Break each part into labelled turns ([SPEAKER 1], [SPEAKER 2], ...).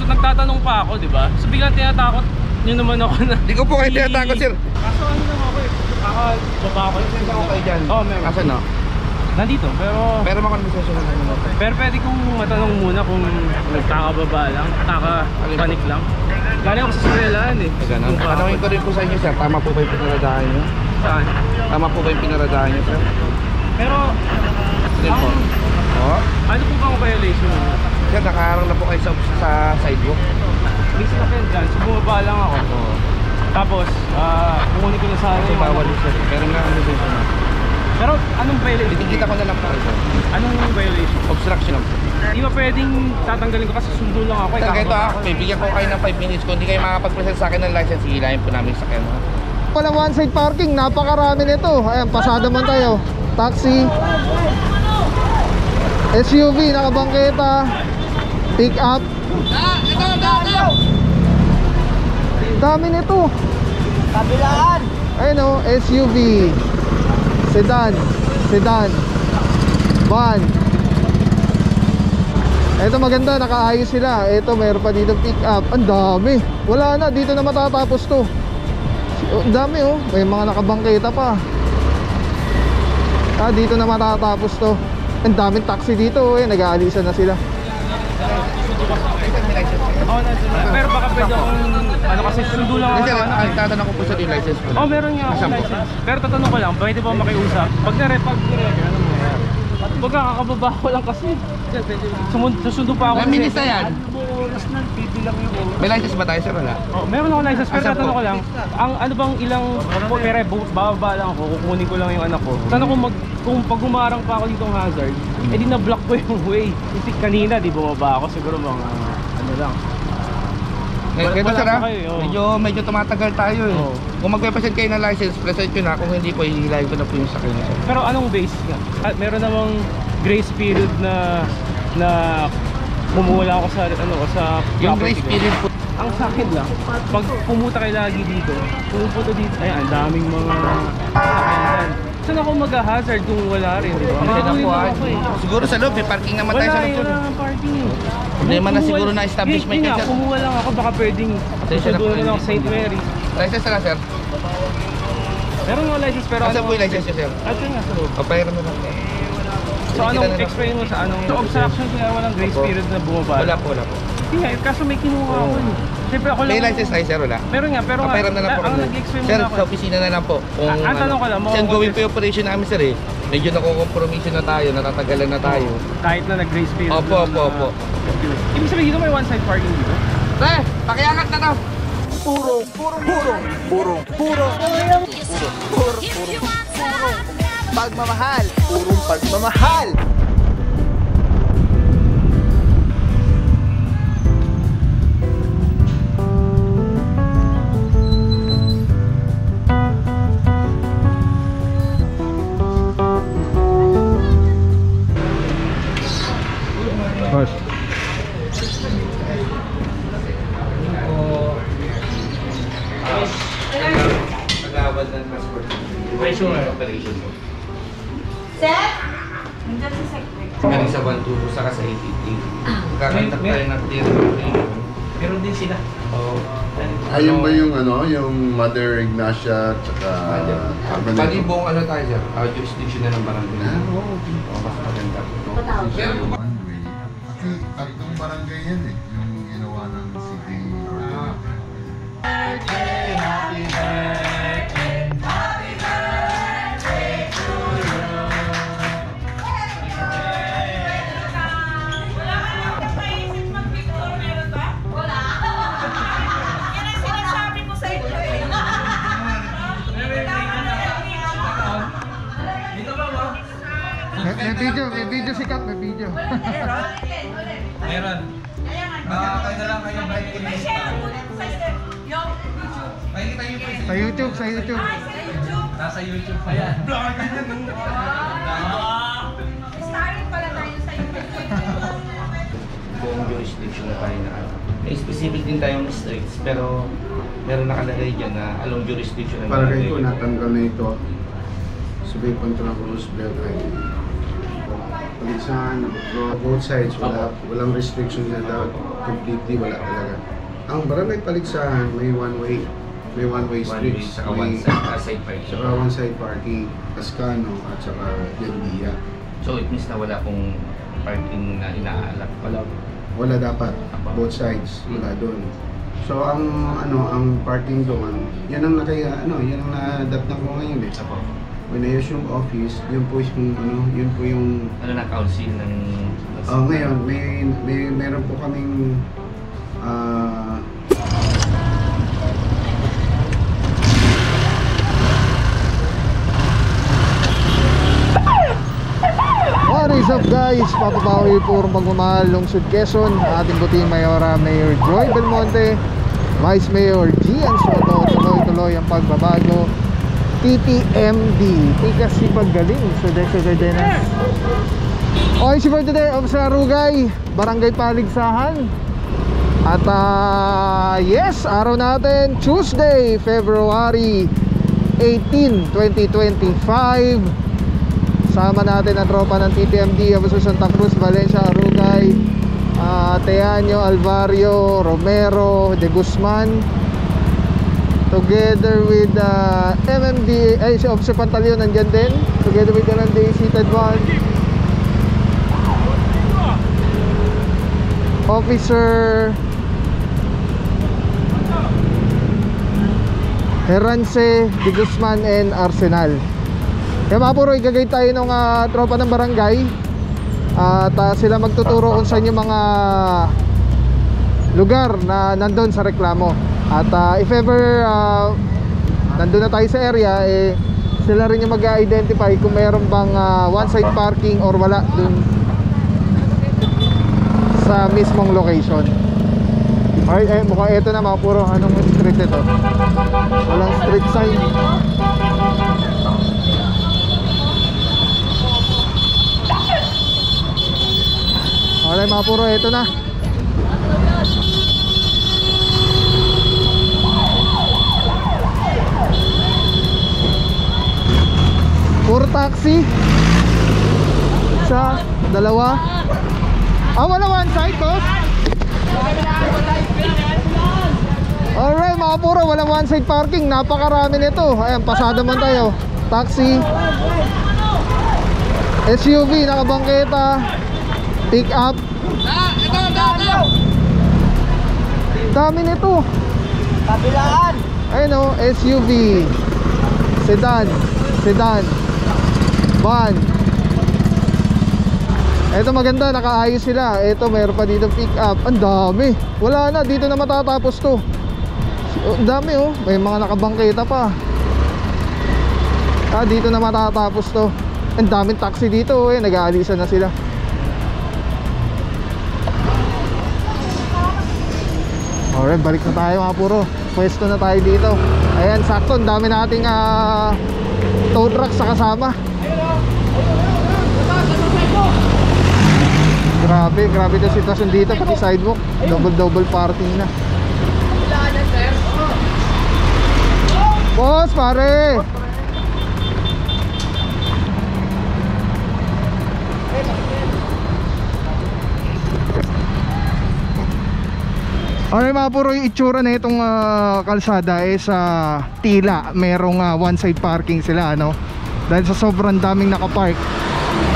[SPEAKER 1] nagtatanong pa ako, di ba? So biglang tinatakot nyo naman ako na...
[SPEAKER 2] Hindi ko po kayo tinatakot, sir.
[SPEAKER 1] Kaso ano lang ako eh. Baba ako.
[SPEAKER 2] Sensya ko kayo dyan.
[SPEAKER 1] Oo, meron.
[SPEAKER 2] Asan no?
[SPEAKER 1] Nandito, pero...
[SPEAKER 2] Pero makonversasyon na naman ako.
[SPEAKER 1] Pero pwede kong matanong muna kung nagkakababa lang, nakapanik lang. Galing ako sa Surilahan eh.
[SPEAKER 2] Ganun. Tanongin ko rin po sa inyo, sir. Tama po ba yung pinaradaan nyo?
[SPEAKER 1] Saan?
[SPEAKER 2] Tama po ba yung pinaradaan nyo, sir?
[SPEAKER 1] Pero...
[SPEAKER 2] Hindi po. Oo.
[SPEAKER 1] Ano po bang violation mo?
[SPEAKER 2] Sir, nakaharang na po kayo sa sidewalk.
[SPEAKER 1] May sinakyan dyan, so bumaba lang ako.
[SPEAKER 2] Oo.
[SPEAKER 1] Tapos, kukunin ko na sana
[SPEAKER 2] Kasi
[SPEAKER 1] yung...
[SPEAKER 2] bawal yung sir. Pero nga ano din siya.
[SPEAKER 1] Pero anong violation?
[SPEAKER 2] Kita ko na lang po, sir.
[SPEAKER 1] Anong violation?
[SPEAKER 2] Obstruction lang po.
[SPEAKER 1] Di ba pwedeng tatanggalin ko kasi sundo lang ako.
[SPEAKER 2] Sir, ganito ako. May bigyan ko kayo ng 5 minutes. Kung hindi kayo makapag-present sa akin ng license, hihilahin po namin sa akin.
[SPEAKER 3] Walang one side parking, napakarami nito. Ayan, pasada man tayo. Taxi, SUV, nakabangketa, pick up. Dami nito.
[SPEAKER 4] Kabilaan.
[SPEAKER 3] Ayun o, SUV, sedan, van. Ito maganda, nakaayos sila. Ito meron pa dito pick up. Ang dami. Wala na, dito na matatapos to. Ang dami oh, may mga nakabangketa pa. Dito na matatapos to. Ang daming taxi dito eh, nag-aalisan na sila.
[SPEAKER 1] Oo, nandun na. Pero baka pwede akong, ano kasi sundo lang ako.
[SPEAKER 2] Sir, tatanong ko po sa yung license po.
[SPEAKER 1] Oo, meron nga akong license. Pero tatanong ko lang, pwede ba makiusap? Pag nare-pag, ano mo yan? Pag kakababa ko lang kasi. Susundo pa ako.
[SPEAKER 2] May minista yan?
[SPEAKER 1] Oras na, lang yung oras.
[SPEAKER 2] May license ba tayo, sir? Wala?
[SPEAKER 1] Oh, meron akong license, pero tatanong ko lang, ang ano bang ilang, pero bababa lang ako, kukunin ko lang yung anak ko. Tanong ko kung pag humarang pa ako ditong hazard, edi na-block ko yung way. Kasi kanina, di bumaba ako, siguro mga, ano lang.
[SPEAKER 2] Ganito sir ha,
[SPEAKER 1] kayo,
[SPEAKER 2] medyo tumatagal tayo eh.
[SPEAKER 1] Oh.
[SPEAKER 2] Kung magpe-present kayo ng license, present nyo na. Kung hindi po, hihilahin ko na po yung sakay nyo.
[SPEAKER 1] Pero anong base nga? Meron namang grace period na bumuwala ako sa ano sa
[SPEAKER 2] Yung grace period po.
[SPEAKER 1] Ang sa akin lang, pag pumunta kayo lagi dito, pumupunta dito, ay ang daming mga sakyan. Saan ako mag-hazard kung wala rin, di ba?
[SPEAKER 2] Siguro sa loob, may parking naman tayo sa loob.
[SPEAKER 1] Wala ang parking.
[SPEAKER 2] Problema na siguro na establishment
[SPEAKER 1] niya.
[SPEAKER 2] yan.
[SPEAKER 1] Kumuha lang ako, baka pwedeng susundo na lang St. Mary.
[SPEAKER 2] License na sir?
[SPEAKER 1] Meron nga license pero
[SPEAKER 2] Asa po yung license nyo sir?
[SPEAKER 1] Ito nga sa loob.
[SPEAKER 2] Papayaran mo lang.
[SPEAKER 1] So anong explain mo sa anong obstruction kaya walang grace period na bumaba?
[SPEAKER 2] Wala po.
[SPEAKER 1] Hindi nga, kaso may kinuha ako eh. Siyempre ako lang.
[SPEAKER 2] May license tayo sir, wala?
[SPEAKER 1] Meron nga, pero
[SPEAKER 2] papayaran na lang po.
[SPEAKER 1] ang nag-explain mo
[SPEAKER 2] sir,
[SPEAKER 1] na ako.
[SPEAKER 2] sa opisina na lang po.
[SPEAKER 1] Ang tanong ko lang,
[SPEAKER 2] kasi ang gawin po yung operation namin sir eh. Medyo nakukompromiso na tayo, natatagalan na tayo.
[SPEAKER 1] Kahit na nag-grace period.
[SPEAKER 2] Opo.
[SPEAKER 1] Ibig sabihin dito may one-side parking dito?
[SPEAKER 2] Pre, pakiangat na to!
[SPEAKER 4] Puro. Pagmamahal. Purong pagmamahal.
[SPEAKER 3] Boss.
[SPEAKER 2] Nag-awad ng transport. Operation po.
[SPEAKER 5] Sir? Nandiyan si Secretary.
[SPEAKER 2] Galing sa 1-2 saka sa 88. Kakantak tayo ng clear.
[SPEAKER 1] Meron din sila.
[SPEAKER 2] Oo.
[SPEAKER 6] Ayun ba yung yung Mother Ignacia tsaka
[SPEAKER 2] Pati buong ano tayo sir, jurisdiction na ng barangay.
[SPEAKER 6] Oo.
[SPEAKER 2] Mas maganda.
[SPEAKER 6] One way. Kasi tatlong barangay yan eh, yung ginawa ng city.
[SPEAKER 3] May video sikat, may video.
[SPEAKER 1] Meron.
[SPEAKER 2] Kayo na lang kayo bright ko
[SPEAKER 3] Sa YouTube.
[SPEAKER 1] Nasa YouTube pa yan.
[SPEAKER 5] Starting pala tayo sa YouTube.
[SPEAKER 2] buong jurisdiction na tayo na ano. May specific din tayong streets pero meron nakalagay dyan na along jurisdiction ng
[SPEAKER 6] Palagay ko natanggal na ito. Sabi control ng Cruz Belt ay palisan, both sides, walang restriction na dapat.
[SPEAKER 7] completely wala talaga. Ang Barangay Paligsahan may one-way. May one-way
[SPEAKER 2] One
[SPEAKER 7] streets.
[SPEAKER 2] way, saka
[SPEAKER 7] May-
[SPEAKER 2] side parking.
[SPEAKER 7] Saka one-side parking, Tascano at saka Gandia.
[SPEAKER 2] So it means na wala pong parking na inaalak.
[SPEAKER 7] Wala dapat, both sides, wala doon. So ang parking doon, yan ang yan ang na-adapt na ko ngayon eh.
[SPEAKER 2] Apo.
[SPEAKER 7] When I use yung office, yun po yung
[SPEAKER 2] Ano na council ng...
[SPEAKER 7] ngayon meron po kaming
[SPEAKER 3] What is up guys? Papabawi po Pagmamahal, Lungsod Quezon. Ating buting Mayora Mayor Joy Belmonte, Vice Mayor Gian Soto. Tuloy-tuloy ang pagbabago. TTMD, tikas si paggaling sa Dexo Cardenas. Okay, si for today, Officer Arugay, Barangay Paligsahan. At yes, araw natin Tuesday, February 18, 2025. Sama natin ang tropa ng TTMD, Officer Santa Cruz, Valencia, Arugay, Teaño, Alvario, Romero, De Guzman, together with MMD, si Officer Pantaleon nandyan din, together with MMD seated one, Officer Herance, De Guzman, and Arsenal. Kaya mga puro, igagay tayo ng tropa ng barangay at sila magtuturo kung saan yung mga lugar na nandun sa reklamo. At if ever nandun na tayo sa area, sila rin yung mag-identify kung mayroon bang one side parking or wala dun sa mismong location. Okay, mukhang eto na mga puro. Anong street ito? Walang street sign. Okay mga puro, ito na. Puro taxi. Isa, dalawa. Wala one side, boss. Alright mga puro, walang one side parking. Napakarami nito. Ayan, pasada man tayo. Taxi, SUV, nakabangketa, pick up. Dami nito.
[SPEAKER 4] Kabilaan.
[SPEAKER 3] Ayun o, SUV, sedan, van. Ito maganda, nakaayos sila. Ito mayroon pa dito pick up. Ang dami. Wala na, dito na matatapos to. Ang dami oh, may mga nakabangketa pa. Dito na matatapos to. Ang daming taxi dito nag-aalisan na sila. Alright, balik na tayo mga puro. Pwesto na tayo dito. Ayan, sakto, ang dami nating tow truck sa kasama. Grabe yung sitwasyon dito. Pati sidewalk, double parking na. Boss, pare! Alright mga puro, yung itsura na itong kalsada sa tila merong one side parking sila dahil sa sobrang daming nakapark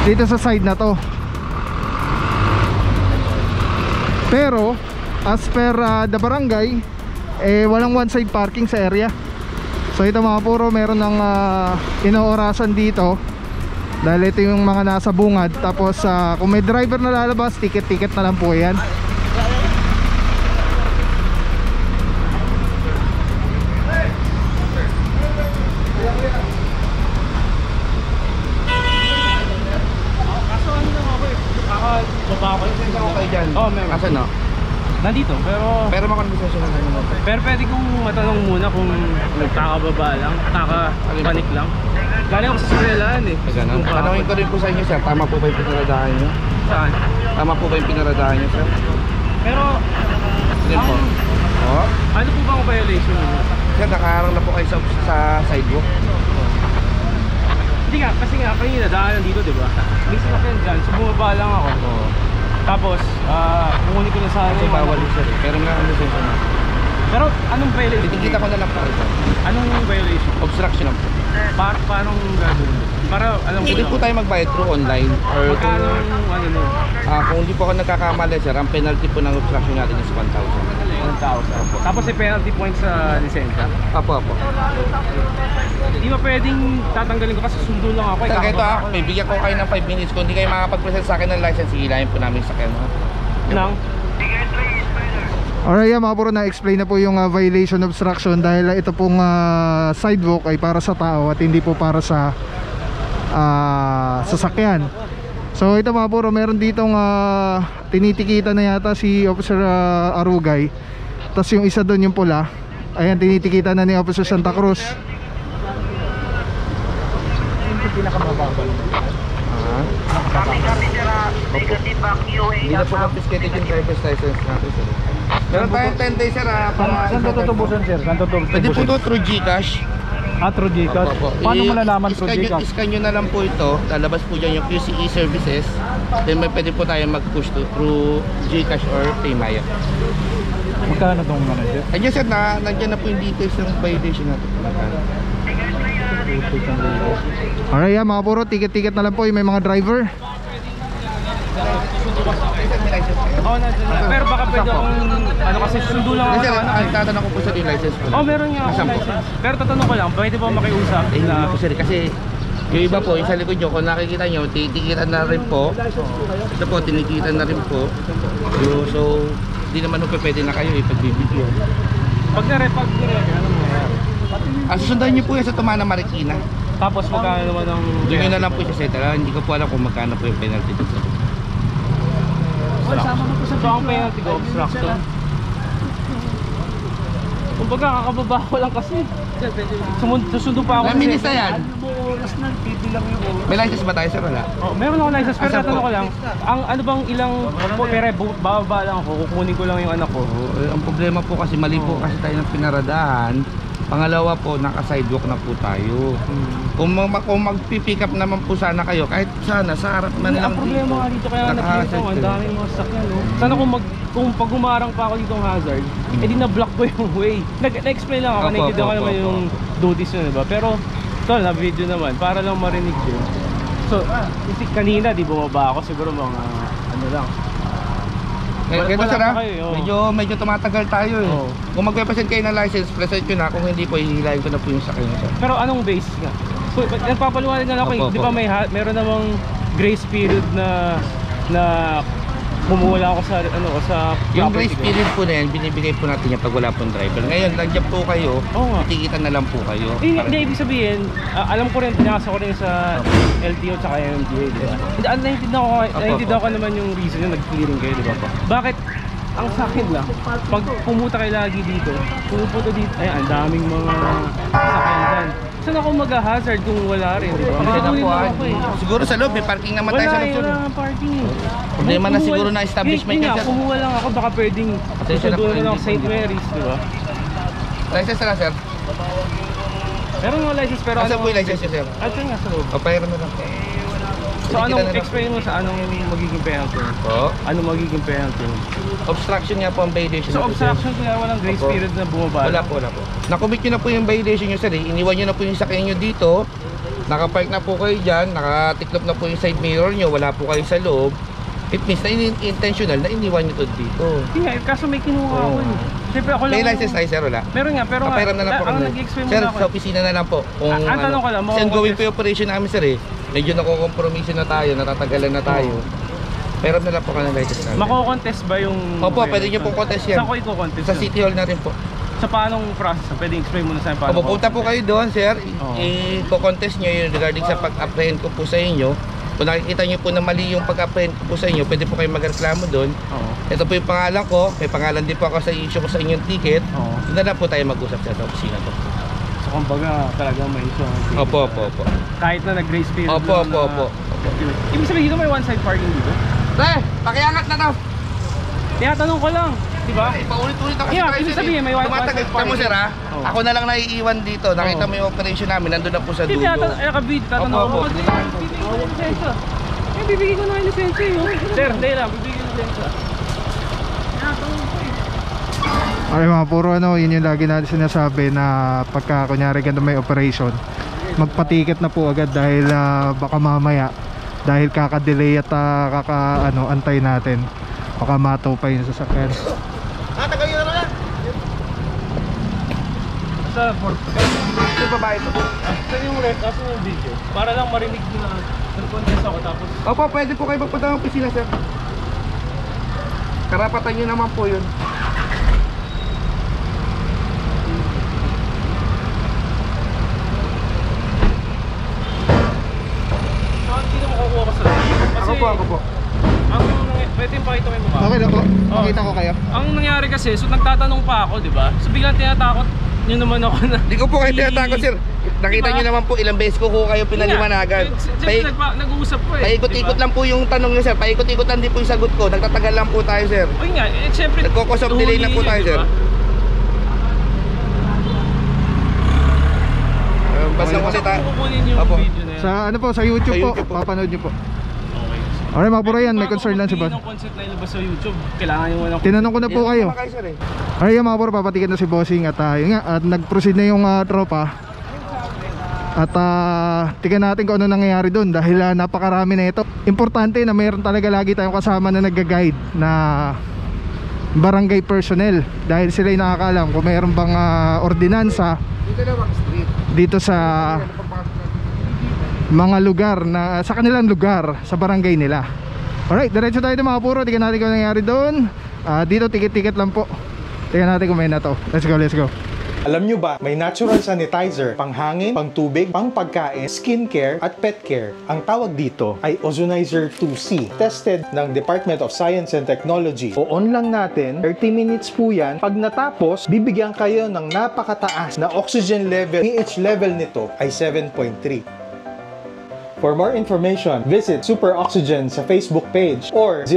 [SPEAKER 3] dito sa side na to. Pero as per the barangay, walang one side parking sa area. So ito mga puro, meron ng inoorasan dito dahil ito yung mga nasa bungad. Tapos kung may driver na lalabas, ticket na lang po yan.
[SPEAKER 2] Meron. Asan no?
[SPEAKER 1] Nandito,
[SPEAKER 2] Pero makonversasyon lang naman.
[SPEAKER 1] pero pwede kong matanong muna kung nagkakababa lang, panik lang. Galing ako sa Surelan
[SPEAKER 2] Ganun. Tanongin ko rin po sa inyo, sir. Tama po ba yung pinaradahan nyo?
[SPEAKER 1] Saan?
[SPEAKER 2] Tama po ba yung pinaradahan nyo, sir?
[SPEAKER 1] Pero,
[SPEAKER 2] Yan po. Oh.
[SPEAKER 1] ano po bang violation nyo?
[SPEAKER 2] Sir, nakaharang na po kayo sa sidewalk.
[SPEAKER 1] Hindi nga, kasi nga kanina daanan dito, di ba? May sinakyan dyan, so bumaba lang ako. Tapos, kukunin ko na sana
[SPEAKER 2] Kasi
[SPEAKER 1] yung
[SPEAKER 2] bawal yun sir eh. Pero nga ang lisensya na.
[SPEAKER 1] Pero anong violation?
[SPEAKER 2] Titikita ko na lang po ito.
[SPEAKER 1] Anong violation?
[SPEAKER 2] Obstruction lang po.
[SPEAKER 1] Paano gagawin? Para alam ko
[SPEAKER 2] Pwede po tayo magbayad through online or
[SPEAKER 1] magkano ano no?
[SPEAKER 2] kung hindi po ako nagkakamali sir, ang penalty po ng obstruction natin is 1,000.
[SPEAKER 1] 1,000. Tapos may penalty points sa lisensya.
[SPEAKER 2] Apo.
[SPEAKER 1] Hindi ba pwedeng tatanggalin ko kasi sundo lang ako.
[SPEAKER 2] Sir, ito may bigyan ko kayo ng 5 minutes. Kung hindi kayo makapag-present sa akin ng license, hihilahin po namin sa sakyan.
[SPEAKER 1] Nang?
[SPEAKER 3] Alright, mga puro, na-explain na po yung violation obstruction dahil ito pong sidewalk ay para sa tao at hindi po para sa sasakyan. So ito mga puro, meron ditong tinitikita na yata si Officer Arugay. Tapos yung isa doon yung pula, ayan, tinitikita na ni Officer Santa Cruz.
[SPEAKER 2] Hindi na po confiscated yung driver's license natin sir. Meron tayong 10 days sir para...
[SPEAKER 8] Saan tutubusan sir? Saan tutubusan?
[SPEAKER 2] Pwede po ito through Gcash.
[SPEAKER 8] Through Gcash? Paano malalaman through Gcash?
[SPEAKER 2] I-scan nyo na lang po ito. Lalabas po dyan yung QCE services. Then may pwede po tayo mag-push to through Gcash or Paymaya.
[SPEAKER 8] Magkano itong manager?
[SPEAKER 2] Ayun sir, nandiyan na po yung details ng violation natin.
[SPEAKER 3] Alright, mga puro, ticket-ticket na lang po yung may mga driver.
[SPEAKER 1] Oo, pero baka pwede akong ano kasi sundo lang ako.
[SPEAKER 2] Sir, tatanong ko po sa yung license po.
[SPEAKER 1] Meron nga ako license. Pero tatanong ko lang, pwede ba makiusap?
[SPEAKER 2] Hindi po sir, kasi yung iba po, yung sa likod nyo, kung nakikita nyo, titikitan na rin po. Ito po, tinikitan na rin po. So, hindi naman po pwede na kayo ipagbibigyan.
[SPEAKER 1] Pag nare-pag, ano mo yan?
[SPEAKER 2] Susundan nyo po yan sa Tumana Marikina.
[SPEAKER 1] Tapos magkano naman ang...
[SPEAKER 2] Doon nyo na lang po siya settle. Hindi ko po alam kung magkano po yung penalty dito.
[SPEAKER 1] So ang penalty ko, obstruction. Kumbaga, kakababa ko lang kasi. Susundo pa ako.
[SPEAKER 2] May minutes na yan. May license ba tayo sir? Wala?
[SPEAKER 1] Meron ako license, pero
[SPEAKER 2] Asan
[SPEAKER 1] tatanong
[SPEAKER 2] po?
[SPEAKER 1] ko lang, ano bang ilang pere, bababa lang ako, kukunin ko lang yung anak ko.
[SPEAKER 2] Ang problema po kasi mali po kasi tayo ng pinaradahan. Pangalawa po, naka-sidewalk na po tayo. Kung mag-pick up naman po sana kayo, kahit sana sa harap man lang
[SPEAKER 1] Ang problema nga dito, kaya nakikita ko, ang daming mga sakyan. Sana kung pag umarang pa ako dito ng hazard, edi na-block ko yung way. Na-explain lang ako, naintindihan ko naman yung duties yun, diba? Pero, ito, na-video naman, para lang marinig yun. So, kasi kanina, di bumaba ako, siguro mga, ano lang.
[SPEAKER 2] Ganito sir
[SPEAKER 1] pa kayo,
[SPEAKER 2] medyo tumatagal tayo eh. Kung magpe-present kayo ng license, present nyo na. Kung hindi po, hihilahin ko na po yung sakyan sir.
[SPEAKER 1] Pero anong base nga? So, nagpapaliwanag na lang ako, di ba meron namang grace period na bumuwala ako sa
[SPEAKER 2] yung grace period po na yan, binibigay po natin yan pag wala pong driver. Ngayon, nandiyan po kayo, tikitan na lang po kayo.
[SPEAKER 1] Hindi, ibig sabihin, alam ko rin, pinakasa ko rin sa LTO at MMDA, di ba? Naintindihan ko naman yung reason yung nag-clearing kayo, di ba? Bakit? Ang sa akin lang, pag pumunta kayo lagi dito, pumupunta dito, ay, ang daming mga sakyan dyan. Saan ako mag-hazard kung wala rin, di ba?
[SPEAKER 2] Siguro sa loob, may parking naman tayo sa loob.
[SPEAKER 1] Wala nga parking.
[SPEAKER 2] Problema na siguro na establishment
[SPEAKER 1] niya.
[SPEAKER 2] yan.
[SPEAKER 1] Kumuha lang ako, baka pwedeng susundo naman ako St. Mary's, di ba?
[SPEAKER 2] License na sir?
[SPEAKER 1] Meron nga license, pero
[SPEAKER 2] Asa po yung license nyo sir?
[SPEAKER 1] Ito nga sa loob.
[SPEAKER 2] Papayaran na lang.
[SPEAKER 1] So anong explain mo sa anong magiging penalty? Anong magiging penalty?
[SPEAKER 2] Obstruction nga po ang violation.
[SPEAKER 1] So obstruction kaya walang grace period na bumaba?
[SPEAKER 2] Wala po. Nakomit nyo na po yung violation nyo sir eh. Iniwan nyo na po yung sakyan nyo dito. Nakapark na po kayo dyan. Nakatiklop na po yung side mirror nyo. Wala po kayo sa loob. It means na intentional na iniwan nyo to dito.
[SPEAKER 1] Hindi nga, kaso may kinuha ako eh. Siyempre ako lang...
[SPEAKER 2] May license tayo sir, wala?
[SPEAKER 1] Meron nga, pero
[SPEAKER 2] papayaran na lang po kami.
[SPEAKER 1] Sir,
[SPEAKER 2] sa opisina na lang po. Kung
[SPEAKER 1] ang tanong ko lang,
[SPEAKER 2] kasi gawin po yung operation namin sir eh. Medyo nakukompromiso na tayo, natatagalan na tayo. Pero na lang po ka ng license namin.
[SPEAKER 1] Mako-contest ba yung...
[SPEAKER 2] Opo, pwede nyo pong contest yan.
[SPEAKER 1] Saan ko i-contest?
[SPEAKER 2] Sa City Hall na rin po.
[SPEAKER 1] Sa paanong process? Pwede explain mo na sa paano?
[SPEAKER 2] Pupunta po kayo doon sir. I-contest nyo yun regarding sa pag-apprehend ko po sa inyo. Kung nakikita nyo po na mali yung pag-apprehend ko po sa inyo, pwede po kayo magreklamo doon. Ito po yung pangalan ko. May pangalan din po ako sa issue ko sa inyong ticket. Doon na lang po tayo mag-usap sa opisina po.
[SPEAKER 1] So kumbaga talaga may issue.
[SPEAKER 2] Opo.
[SPEAKER 1] Kahit na nag-grace period.
[SPEAKER 2] Opo.
[SPEAKER 1] Ibig sabihin dito may one-side parking dito?
[SPEAKER 2] Pakiangat na daw.
[SPEAKER 1] Tinatanong ko lang, di ba?
[SPEAKER 2] Paulit-ulit na kasi
[SPEAKER 1] Ibig sabihin may one-side parking.
[SPEAKER 2] Tamo sir ha? Ako na lang naiiwan dito. Nakita mo yung operation namin, nandun na po sa dulo.
[SPEAKER 1] Tatanong ko. Bibigyan ko na yung lisensya yun. Sir, hindi lang. Bibigyan ko lisensya. Tinatanong ko eh.
[SPEAKER 3] Ay mga puro ano, yun yung lagi natin sinasabi na pagka kunyari ganito may operation, magpa-ticket na po agad dahil baka mamaya dahil kaka-delay at antay natin baka mataw pa yung sasakyan.
[SPEAKER 1] Sa board.
[SPEAKER 2] Yung babae to.
[SPEAKER 1] Saan yung rest? Asan yung video? Para lang marinig na nag-contest ako tapos...
[SPEAKER 2] Opo, pwede po kayo magpunta ng opisina, sir. Karapatan nyo naman po yun.
[SPEAKER 1] Saan hindi na makukuha ko sa video? Kasi...
[SPEAKER 2] Ako po.
[SPEAKER 1] Pwede yung pakita mo yung mukha.
[SPEAKER 3] Okay na po, makita ko kayo.
[SPEAKER 1] Ang nangyari kasi, so nagtatanong pa ako, di ba? So biglang tinatakot nyo naman ako na...
[SPEAKER 2] Hindi ko po kayo tinatakot, sir. Nakita
[SPEAKER 1] Diba?
[SPEAKER 2] nyo naman po ilang beses ko kayo pinaliwanagan.
[SPEAKER 1] Siyempre nag-uusap po eh.
[SPEAKER 2] Paikot-ikot lang po yung tanong nyo, sir. Paikot-ikot lang din po yung sagot ko. Nagtatagal lang po tayo, sir.
[SPEAKER 1] Uy nga, siyempre...
[SPEAKER 2] Nagkocause of delay na po tayo, sir. Basta ko kasi tayo.
[SPEAKER 1] Kukunin yung
[SPEAKER 2] Opo.
[SPEAKER 1] video na yan.
[SPEAKER 3] Sa ano po, sa YouTube,
[SPEAKER 2] Sa YouTube
[SPEAKER 3] po,
[SPEAKER 2] po.
[SPEAKER 3] papanood nyo po.
[SPEAKER 1] Okay.
[SPEAKER 3] Alright mga puro yan, may concern lang si Boss.
[SPEAKER 1] Bago concept na ilabas sa YouTube, kailangan yung walang...
[SPEAKER 3] Tinanong ko na po kayo.
[SPEAKER 2] Kayo, sir, eh.
[SPEAKER 3] Alright yan mga puro, papatikin na si Bossing at yun nga, at nag-proceed na yung tropa. At tingnan natin kung ano nangyayari doon dahil napakarami na ito. Importante na mayroon talaga lagi tayong kasama na nag-guide na barangay personnel dahil sila yung nakakaalam kung mayroon bang ordinansa dito sa mga lugar na sa kanilang lugar sa barangay nila. Alright, diretso tayo ng mga puro. Tingnan natin kung ano nangyayari doon. Dito ticket-ticket lang po. Tingnan natin kung may na to. Let's go, let's go.
[SPEAKER 9] Alam nyo ba, may natural sanitizer, panghangin, pangtubig, pangpagkain, skincare, at pet care. Ang tawag dito ay Ozonizer 2C. Tested ng Department of Science and Technology. O-on lang natin, 30 minutes po yan. Pag natapos, bibigyan kayo ng napakataas na oxygen level. pH level nito ay 7.3. For more information, visit Super Oxygen sa Facebook page or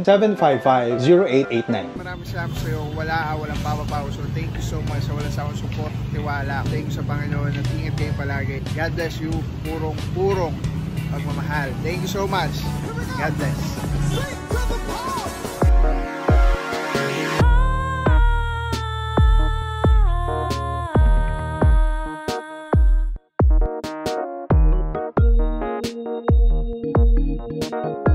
[SPEAKER 9] 0917-755-0889.
[SPEAKER 7] Maraming salamat sa iyo. Walang papapaw. So thank you so much sa walang sawang support, tiwala. Thank you sa Panginoon at ingat kayo palagi. God bless you. Purong pagmamahal. Thank you so much. God bless.
[SPEAKER 10] We'll be right back.